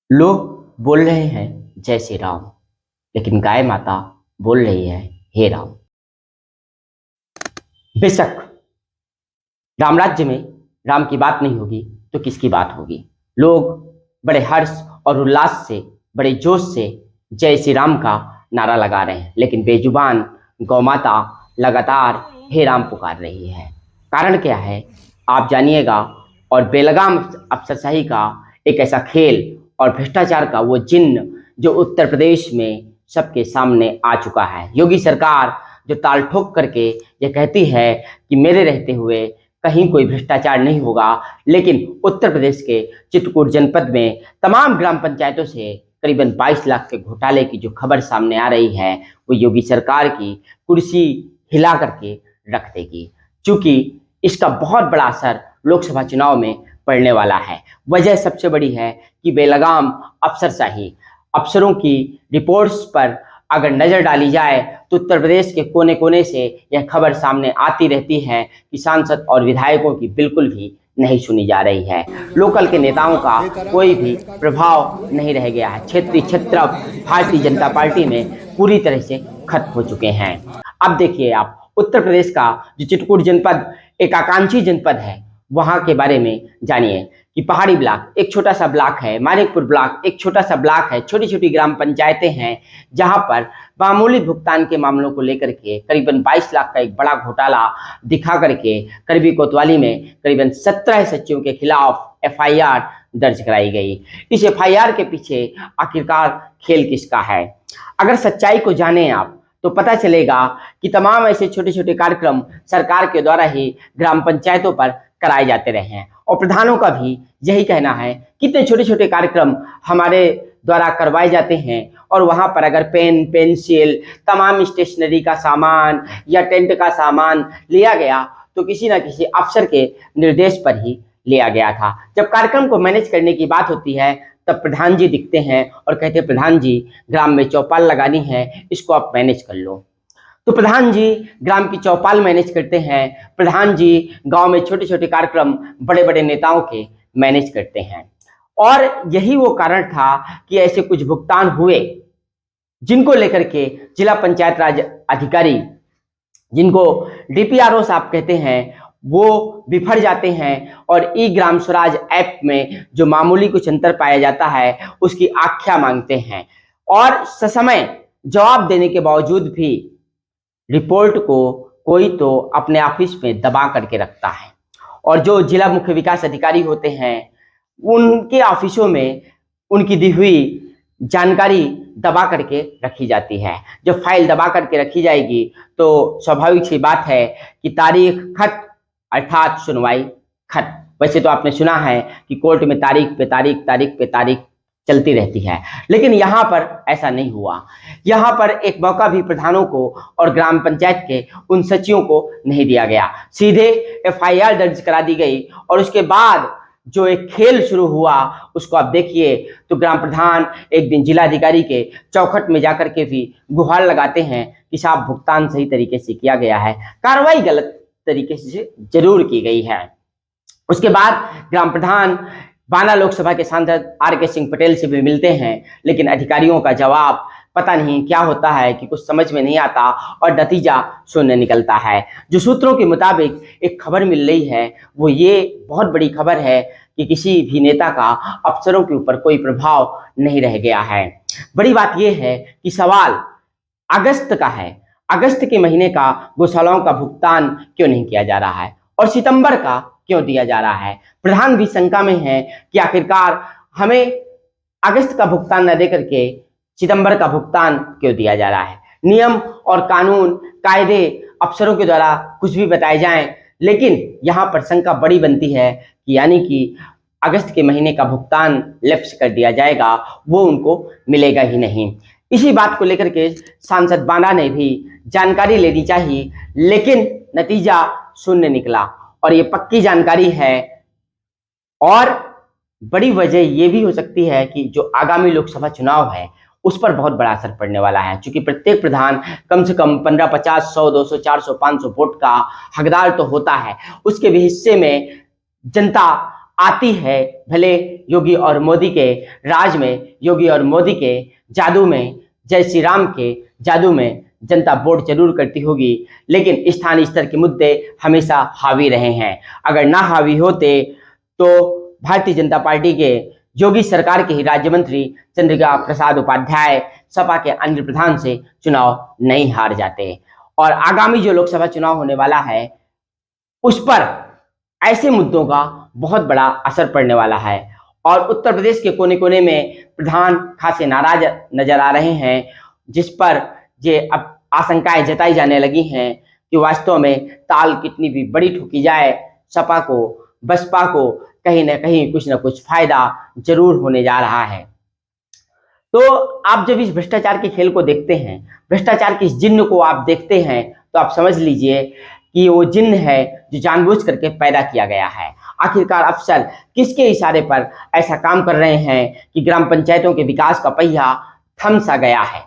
लोग बोल रहे हैं जय श्री राम, लेकिन गाय माता बोल रही है हे राम। बेशक राम राज्य में राम की बात नहीं होगी तो किसकी बात होगी। लोग बड़े हर्ष और उल्लास से, बड़े जोश से जय श्री राम का नारा लगा रहे हैं, लेकिन बेजुबान गौ माता लगातार हे राम पुकार रही है। कारण क्या है आप जानिएगा। और बेलगाम अफसरशाही का एक ऐसा खेल और भ्रष्टाचार का वो जिन्न जो उत्तर प्रदेश में सबके सामने आ चुका है। योगी सरकार जो ताल ठोक करके ये कहती है कि मेरे रहते हुए कहीं कोई भ्रष्टाचार नहीं होगा, लेकिन उत्तर प्रदेश के चित्रकूट जनपद में तमाम ग्राम पंचायतों से करीबन 22 लाख के घोटाले की जो खबर सामने आ रही है वो योगी सरकार की कुर्सी हिला करके रख देगी, क्योंकि इसका बहुत बड़ा असर लोकसभा चुनाव में पड़ने वाला है। वजह सबसे बड़ी है कि बेलगाम अफसरशाही, अफसरों की रिपोर्ट्स पर अगर नजर डाली जाए तो उत्तर प्रदेश के कोने कोने से यह खबर सामने आती रहती है कि सांसद और विधायकों की बिल्कुल भी नहीं सुनी जा रही है। लोकल के नेताओं का कोई भी प्रभाव नहीं रह गया है। क्षेत्रीय क्षेत्र भारतीय जनता पार्टी में पूरी तरह से खत्म हो चुके हैं। अब देखिए आप उत्तर प्रदेश का जो चित्रकूट जनपद एक आकांक्षी जनपद है वहां के बारे में जानिए कि पहाड़ी ब्लॉक एक छोटा सा ब्लॉक है, मानिकपुर ब्लॉक एक छोटा सा ब्लॉक है, छोटी छोटी ग्राम पंचायतें हैं जहां पर मामूली भुगतान के मामलों को लेकर के करीबन 22 लाख का एक बड़ा घोटाला दिखा करके करबी कोतवाली में करीबन 17 सचिवों के खिलाफ एफआईआर दर्ज कराई गई। इस एफआईआर के पीछे आखिरकार खेल किसका है? अगर सच्चाई को जाने आप तो पता चलेगा कि तमाम ऐसे छोटे छोटे कार्यक्रम सरकार के द्वारा ही ग्राम पंचायतों पर कराए जाते रहे हैं और प्रधानों का भी यही कहना है कितने छोटे छोटे कार्यक्रम हमारे द्वारा करवाए जाते हैं और वहां पर अगर पेन, पेंसिल, तमाम स्टेशनरी का सामान या टेंट का सामान लिया गया तो किसी ना किसी अफसर के निर्देश पर ही लिया गया था। जब कार्यक्रम को मैनेज करने की बात होती है तब प्रधान जी दिखते हैं और कहते हैं प्रधान जी ग्राम में चौपाल लगानी है, इसको आप मैनेज कर लो। तो प्रधान जी ग्राम की चौपाल मैनेज करते हैं, प्रधान जी गांव में छोटे छोटे कार्यक्रम बड़े बड़े नेताओं के मैनेज करते हैं। और यही वो कारण था कि ऐसे कुछ भुगतान हुए जिनको लेकर के जिला पंचायत राज अधिकारी, जिनको डीपीआरओ साहब कहते हैं, वो बिफर जाते हैं और ई ग्राम स्वराज ऐप में जो मामूली कुछ अंतर पाया जाता है उसकी आख्या मांगते हैं और ससमय जवाब देने के बावजूद भी रिपोर्ट को कोई तो अपने ऑफिस में दबा करके रखता है और जो जिला मुख्य विकास अधिकारी होते हैं उनके ऑफिसों में उनकी दी हुई जानकारी दबा करके रखी जाती है। जब फाइल दबा करके रखी जाएगी तो स्वाभाविक सी बात है कि तारीख खत अर्थात सुनवाई खत। वैसे तो आपने सुना है कि कोर्ट में तारीख पे तारीख, तारीख पे तारीख चलती रहती है, लेकिन यहाँ पर ऐसा नहीं हुआ। यहाँ पर एक मौका भी प्रधानों को और ग्राम पंचायत के उन सचिवों को नहीं दिया गया। सीधे एफआईआर दर्ज करा दी गई और उसके बाद जो एक खेल शुरू हुआ उसको आप देखिए तो ग्राम प्रधान एक दिन जिलाधिकारी के चौखट में जाकर के भी गुहार लगाते हैं कि साहब भुगतान सही तरीके से किया गया है, कार्रवाई गलत तरीके से जरूर की गई है। उसके बाद ग्राम प्रधान बाना लोकसभा के सांसद आर.के. सिंह पटेल से भी मिलते हैं, लेकिन अधिकारियों का जवाब पता नहीं क्या होता है कि कुछ समझ में नहीं आता और नतीजा शून्य निकलता है। जो सूत्रों के मुताबिक एक खबर मिल रही है वो ये बहुत बड़ी खबर है कि किसी भी नेता का अफसरों के ऊपर कोई प्रभाव नहीं रह गया है। बड़ी बात यह है कि सवाल अगस्त का है, अगस्त के महीने का गौशालाओं का भुगतान क्यों नहीं किया जा रहा है और सितंबर का क्यों दिया जा रहा है। प्रधान भी शंका में है कि आखिरकार हमें अगस्त का भुगतान न देकर के सितंबर का भुगतान क्यों दिया जा रहा है। नियम और कानून कायदे अफसरों के द्वारा कुछ भी बताए जाएं, लेकिन यहाँ पर शंका बड़ी बनती है कि यानी कि अगस्त के महीने का भुगतान लेफ्ट कर दिया जाएगा, वो उनको मिलेगा ही नहीं। इसी बात को लेकर के सांसद बाना ने भी जानकारी लेनी चाहिए, लेकिन नतीजा शून्य निकला और ये पक्की जानकारी है। और बड़ी वजह ये भी हो सकती है कि जो आगामी लोकसभा चुनाव है उस पर बहुत बड़ा असर पड़ने वाला है, क्योंकि प्रत्येक प्रधान कम से कम 15, 50, 100, 200, 400, 500 वोट का हकदार तो होता है। उसके भी हिस्से में जनता आती है, भले योगी और मोदी के राज में, योगी और मोदी के जादू में, जय श्री राम के जादू में जनता वोट जरूर करती होगी, लेकिन स्थानीय स्तर के मुद्दे हमेशा हावी रहे हैं। अगर ना हावी होते तो भारतीय जनता पार्टी के योगी सरकार के ही राज्य मंत्री चंद्रिका प्रसाद उपाध्याय सपा के अन्य प्रधान से चुनाव नहीं हार जाते। और आगामी जो लोकसभा चुनाव होने वाला है उस पर ऐसे मुद्दों का बहुत बड़ा असर पड़ने वाला है। और उत्तर प्रदेश के कोने कोने में प्रधान खासे नाराज नजर आ रहे हैं, जिस पर ये अब आशंकाएं जताई जाने लगी हैं कि वास्तव में ताल कितनी भी बड़ी ठोकी जाए, सपा को, बसपा को कहीं ना कहीं कुछ ना कुछ फायदा जरूर होने जा रहा है। तो आप जब इस भ्रष्टाचार के खेल को देखते हैं, भ्रष्टाचार के इस जिन्न को आप देखते हैं, तो आप समझ लीजिए कि वो जिन्न है जो जानबूझ करके पैदा किया गया है। आखिरकार अफसर किसके इशारे पर ऐसा काम कर रहे हैं कि ग्राम पंचायतों के विकास का पहिया थम सा गया है।